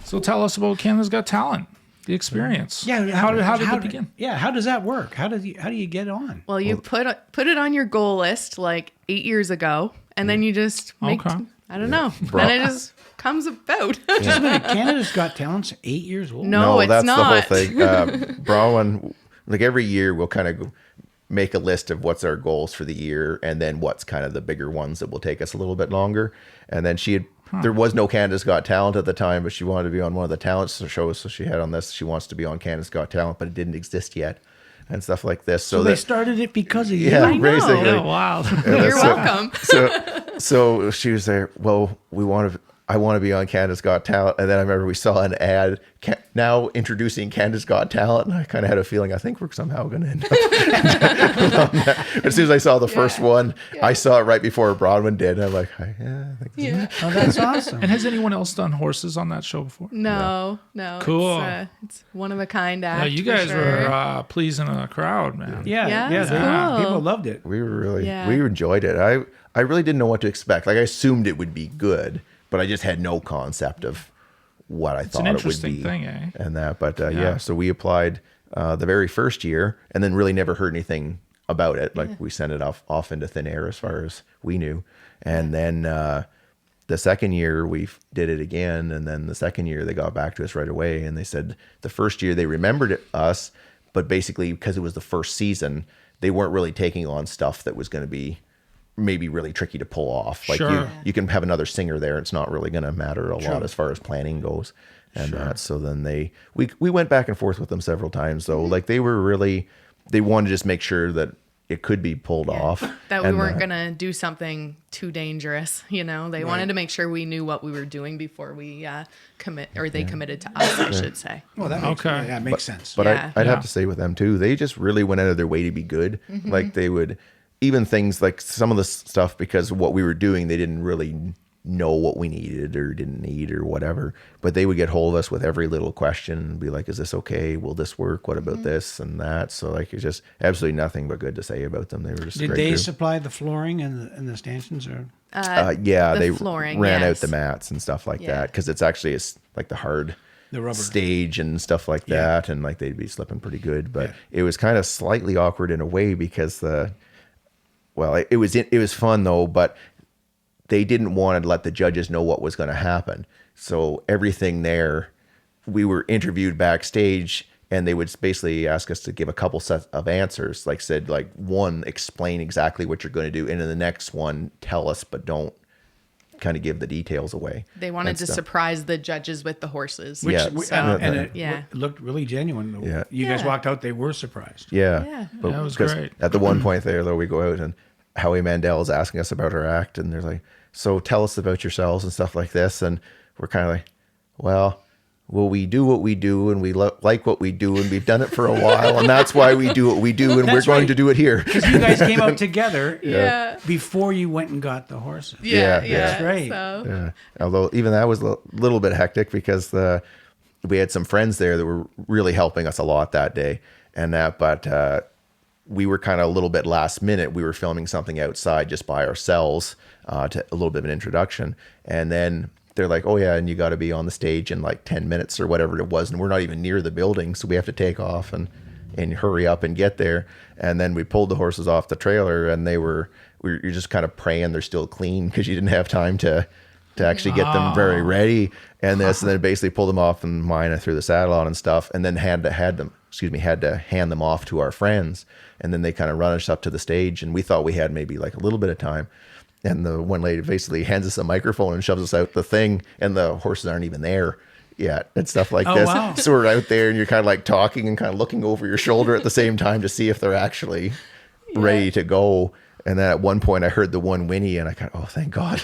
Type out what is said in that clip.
So tell us about Canada's Got Talent, the experience. Yeah, How did it begin? Yeah, how does that work? How do you get on? Well, you put it on your goal list like 8 years ago, and then you just make. Okay. I don't know. Then it just comes about. Just a minute, Canada's Got Talent's 8 years old. No, it's that's not. the whole thing. Bronwyn, like every year, we'll kind of make a list of what's our goals for the year, and then what's kind of the bigger ones that will take us a little bit longer. And then there was no Canada's Got Talent at the time, but she wanted to be on one of the talent shows, so she had on this. She wants to be on Canada's Got Talent, but it didn't exist yet, and stuff like this. So they started it because of you. Yeah, I know. basically. Yeah, wow. You're welcome. So she was there. Well, I want to be on Canada's Got Talent. And then I remember we saw an ad now introducing Canada's Got Talent. And I kind of had a feeling, I think we're somehow going to end up on that. As soon as I saw the first one, I saw it right before Bronwyn did. And I'm like, I think this is it. Oh, that's awesome. And has anyone else done horses on that show before? No. Cool. It's one of a kind act. Yeah, you for guys sure. were pleasing a crowd, man. Yeah, cool. People loved it. We were Yeah. we enjoyed it. I really didn't know what to expect. Like I assumed it would be good, but I just had no concept of what I thought it would interesting be. thing, eh? And that, but so we applied the very first year, and then really never heard anything about it. Like we sent it off into thin air as far as we knew. And then the second year we did it again, and then the second year they got back to us right away, and they said the first year they remembered us, but basically because it was the first season, they weren't really taking on stuff that was going to be maybe really tricky to pull off. Like Sure. you can have another singer there. It's not really going to matter a lot as far as planning goes. And so then we went back and forth with them several times though. Like they wanted to just make sure that it could be pulled off. That we weren't going to do something too dangerous, They wanted to make sure we knew what we were doing before we they committed to us, I should say. Well, that makes sense. But Yeah. I'd have to say with them too, they just really went out of their way to be good. Like they would, even things like some of the stuff, because of what we were doing, they didn't really know what we needed or didn't need or whatever, but they would get hold of us with every little question and be like, is this okay? Will this work? What about this and that? So like, it's just absolutely nothing but good to say about them. They were just a Did great they group. supply the flooring and the stanchions, or? They flooring, ran yes. out the mats and stuff like that, because it's actually like the hard The rubber stage and stuff like that, and like they'd be slipping pretty good. But it was kind of slightly awkward in a way because it was fun though, but they didn't want to let the judges know what was going to happen. So everything there, we were interviewed backstage, and they would basically ask us to give a couple sets of answers. Like said, like one, explain exactly what you're going to do, and in the next one, tell us, but don't kind of give the details away. They wanted to surprise the judges with the horses. It looked really genuine. Yeah. You guys walked out, they were surprised. Yeah. But That was 'cause great. At the one point there, though, we go out and Howie Mandel is asking us about our act, and they're like, so tell us about yourselves and stuff like this. And we're kind of like, well, we do what we do, and we like what we do, and we've done it for a while, and that's why we do what we do, and we're going to do it here. Because you guys came out together Yeah. before you went and got the horses. Yeah. That's right. So. Yeah. Although even that was a little bit hectic because we had some friends there that were really helping us a lot that day, but we were kind of a little bit last minute. We were filming something outside just by ourselves, to a little bit of an introduction, and then they're like, oh yeah, and you got to be on the stage in like 10 minutes or whatever it was, and we're not even near the building, so we have to take off and hurry up and get there. And then we pulled the horses off the trailer, and you're just kind of praying they're still clean, because you didn't have time to actually get them very ready. And then basically pulled them off and mine threw the saddle on and stuff, and then had to hand them off to our friends. And then they kind of run us up to the stage, and we thought we had maybe like a little bit of time. And the one lady basically hands us a microphone and shoves us out the thing, and the horses aren't even there yet and stuff like this. Wow. So we're out there, and you're kind of like talking and kind of looking over your shoulder at the same time to see if they're actually ready to go. And then at one point I heard the one whinny, and I kind of, oh, thank God.